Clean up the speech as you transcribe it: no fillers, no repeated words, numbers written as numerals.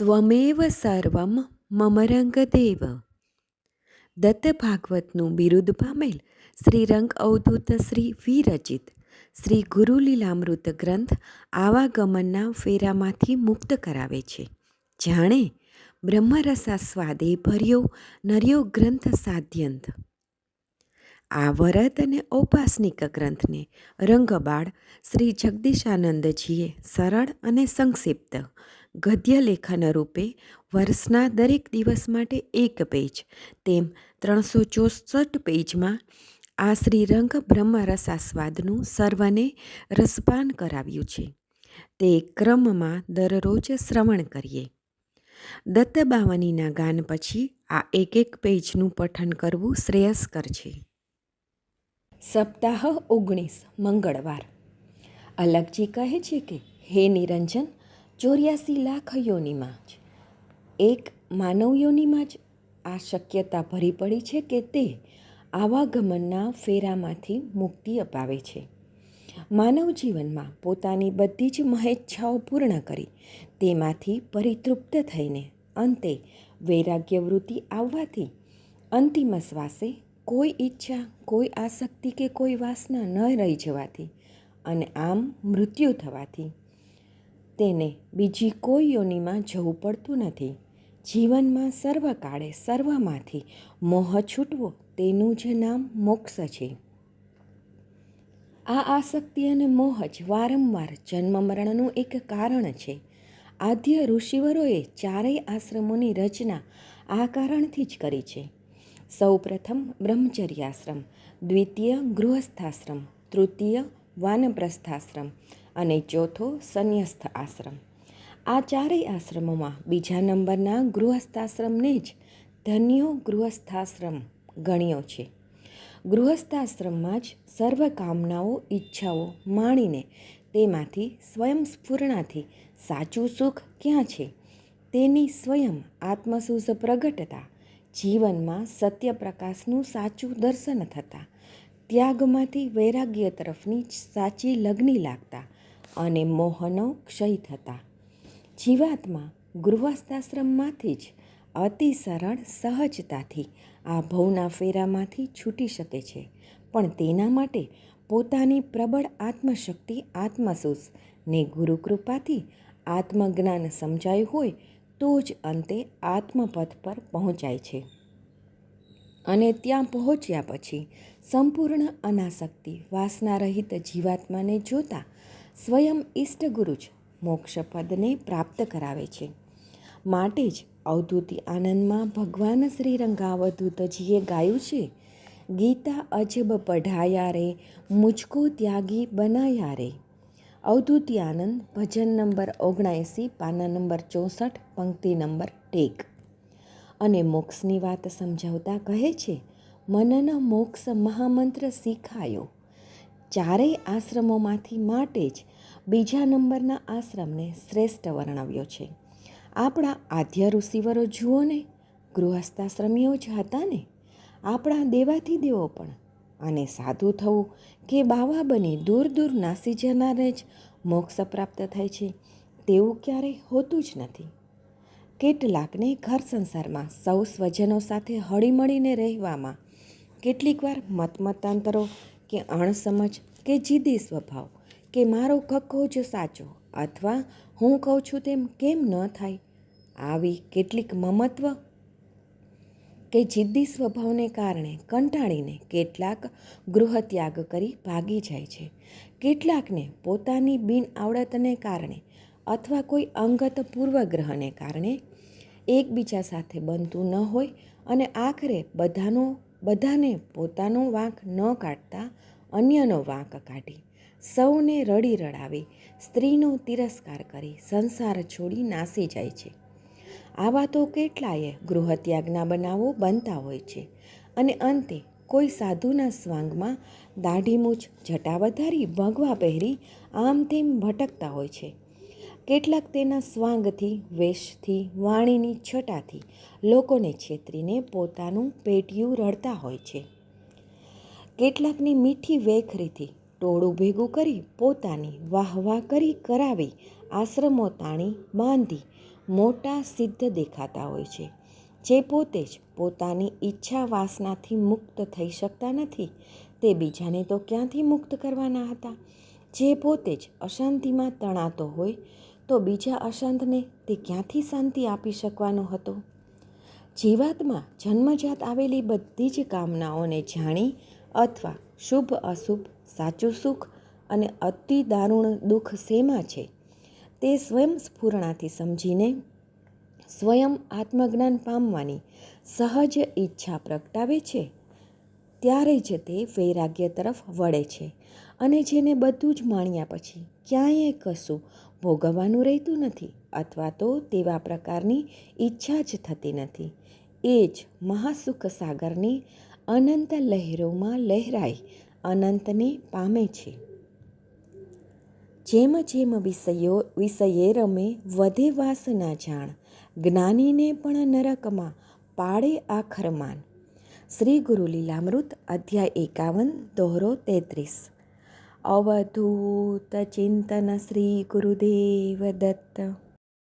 ત્વમેવ સર્વમ મમ રંગદેવ. દત્ત ભાગવતનું બિરુદ પામેલ શ્રી રંગ અવધૂત શ્રી વિરચિત શ્રી ગુરુલીલામૃત ગ્રંથ આવાગમનના ફેરામાંથી મુક્ત કરાવે છે. જાણે બ્રહ્મરસાસ્વાદે ભર્યો નર્યો ગ્રંથ સાધ્યંત. આ વરદ અને ઔપાસનિક ગ્રંથને રંગબાળ શ્રી જગદીશાનંદજીએ સરળ અને સંક્ષિપ્ત ગદ્ય લેખન રૂપે વર્ષના દરેક દિવસ માટે એક પેજ તેમ 364 પેજમાં આ શ્રીરંગ બ્રહ્મરસાસ્વાદનું સર્વને રસપાન કરાવ્યું છે. તે ક્રમમાં દરરોજ શ્રવણ કરીએ. દત્તબાવનીના ગાન પછી આ એક પેજનું પઠન કરવું શ્રેયસ્કર છે. સપ્તાહ 19 મંગળવાર. અલગજી કહે છે કે હે નિરંજન, 84 લાખ યોનિમાં જ એક માનવ યોનિમાં જ આ શક્યતા ભરી પડી છે કે તે આવાગમનના ફેરામાંથી મુક્તિ અપાવે છે. માનવ જીવનમાં પોતાની બધી જ મહેચ્છાઓ પૂર્ણ કરી તેમાંથી પરિતૃપ્ત થઈને અંતે વૈરાગ્ય વૃત્તિ આવવાથી અંતિમ શ્વાસે કોઈ ઈચ્છા, કોઈ આસક્તિ કે કોઈ વાસના ન રહી જવાથી અને આમ મૃત્યુ થવાથી તેને બીજી કોઈ યોનિમાં જવું પડતું નથી. જીવનમાં સર્વકાળે સર્વમાંથી મોહ છૂટવો તેનું જ નામ મોક્ષ છે. આ આસક્તિ અને મોહ જ વારંવાર જન્મ મરણનું એક કારણ છે. આદ્ય ઋષિવરોએ ચારેય આશ્રમોની રચના આ કારણથી જ કરી છે. સૌ પ્રથમ બ્રહ્મચર્યાશ્રમ, દ્વિતીય ગૃહસ્થાશ્રમ, તૃતીય વાનપ્રસ્થાશ્રમ અને ચોથો સંન્યસ્ત આશ્રમ. આ ચારેય આશ્રમોમાં બીજા નંબરના ગૃહસ્થાશ્રમને જ ધન્યો ગૃહસ્થાશ્રમ ગણ્યો છે. ગૃહસ્થાશ્રમમાં જ સર્વ કામનાઓ, ઈચ્છાઓ માણીને તેમાંથી સ્વયં સ્ફુરણાથી સાચું સુખ ક્યાં છે તેની સ્વયં આત્મસૂઝ પ્રગટતા, જીવનમાં સત્યપ્રકાશનું સાચું દર્શન થતાં, ત્યાગમાંથી વૈરાગ્ય તરફની સાચી લગ્ની લાગતા અને મોહનો ક્ષય થતા જીવાત્મા ગૃહસ્થાશ્રમમાંથી જ અતિ સરળ સહજતાથી આ ભવના ફેરામાંથી છૂટી શકે છે. પણ તેના માટે પોતાની પ્રબળ આત્મશક્તિ, આત્મસૂઝ ને ગુરુકૃપાથી આત્મજ્ઞાન સમજાયું હોય તો જ અંતે આત્મપથ પર પહોંચાય છે. અને ત્યાં પહોંચ્યા પછી સંપૂર્ણ અનાસક્તિ વાસનારહિત જીવાત્માને જોતા સ્વયં ઈષ્ટગુરુ જ મોક્ષપદને પ્રાપ્ત કરાવે છે. માટે જ અવધૂતી આનંદમાં ભગવાન શ્રી રંગાવધૂતજીએ ગાયું છે, ગીતા અજબ પઢાયા રે, મુझको ત્યાગી બનાયા રે. અવધૂતી આનંદ, ભજન નંબર 79, પાના નંબર 64, પંક્તિ નંબર 1. અને મોક્ષની વાત સમજાવતા કહે છે, મનન મોક્ષ મહામંત્ર શીખાયો. ચારેય આશ્રમોમાંથી માટે જ બીજા નંબરના આશ્રમને શ્રેષ્ઠ વર્ણવ્યો છે. આપણા આદ્ય ઋષિવરો જુઓ ને, ગૃહસ્થાશ્રમીઓ જ હતા ને. આપણા દેવાધિદેવો પણ. અને સાધુ થવું કે બાવા બની દૂર દૂર નાસી જનારને જ મોક્ષ પ્રાપ્ત થાય છે તેવું ક્યારેય હોતું જ નથી. કેટલાકને ઘર સંસારમાં સૌ સ્વજનો સાથે હળીમળીને રહેવામાં કેટલીક વાર મતમતાંતરો કે અણસમજ કે જીદી સ્વભાવ કે મારો કક્કો જ સાચો અથવા હું કહું છું તેમ કેમ ન થાય, આવી કેટલીક મમત્વ કે જિદ્દી સ્વભાવને કારણે કંટાળીને કેટલાક ગૃહત્યાગ કરી ભાગી જાય છે. કેટલાકને પોતાની બિન આવડતને કારણે અથવા કોઈ અંગત પૂર્વગ્રહને કારણે એકબીજા સાથે બનતું ન હોય અને આખરે બધાને પોતાનો વાંક ન કાઢતા અન્યનો વાંક કાઢી સૌને રડી રડાવી સ્ત્રીનો તિરસ્કાર કરી સંસાર છોડી નાસી જાય છે. આવા તો કેટલાય ગૃહત્યાગના બનાવો બનતા હોય છે અને અંતે કોઈ સાધુના સ્વાંગમાં દાઢીમૂછ, જટા વધારી, ભગવા પહેરી આમ તેમ ભટકતા હોય છે. કેટલાક તેના સ્વાંગથી, વેશથી, વાણીની છટાથી લોકોને છેતરીને પોતાનું પેટીયું રડતા હોય છે. કેટલાકની મીઠી વેખરીથી ટોળું ભેગું કરી પોતાની વાહવાહ કરી કરાવી આશ્રમો તાણી બાંધી મોટા સિદ્ધ દેખાતા હોય છે, જે પોતે જ પોતાની ઈચ્છા વાસનાથી મુક્ત થઈ શકતા નથી, તે બીજાને તો ક્યાંથી મુક્ત કરવાના હતા? જે પોતે જ અશાંતિમાં તણાતો હોય તો બીજા અશાંતને તે ક્યાંથી શાંતિ આપી શકવાનો હતો? જીવાત્મા જન્મજાત આવેલી બધી જ કામનાઓને જાણી અથવા શુભ અશુભ, સાચું સુખ અને અતિ દારૂણ દુઃખ શેમાં છે તે સ્વયં સ્ફુરણાથી સમજીને સ્વયં આત્મજ્ઞાન પામવાની સહજ ઈચ્છા પ્રગટાવે છે, ત્યારે જ તે વૈરાગ્ય તરફ વળે છે. અને જેને બધું જ માણ્યા પછી ક્યાંય કશું ભોગવવાનું રહેતું નથી અથવા તો તેવા પ્રકારની ઈચ્છા જ થતી નથી, એ જ મહાસુખ સાગરની અનંત લહેરોમાં લહેરાઈ અનંતને પામે છે. જેમ જેમ વિષયે રમે વધે વાસના જાણ, જ્ઞાનીને પણ નરકમાં પાડે આખર માન. શ્રી ગુરુ લીલામૃત અધ્યાય 51 દોહરો 33. અવધૂત ચિંતન શ્રી ગુરુદેવ દત્ત.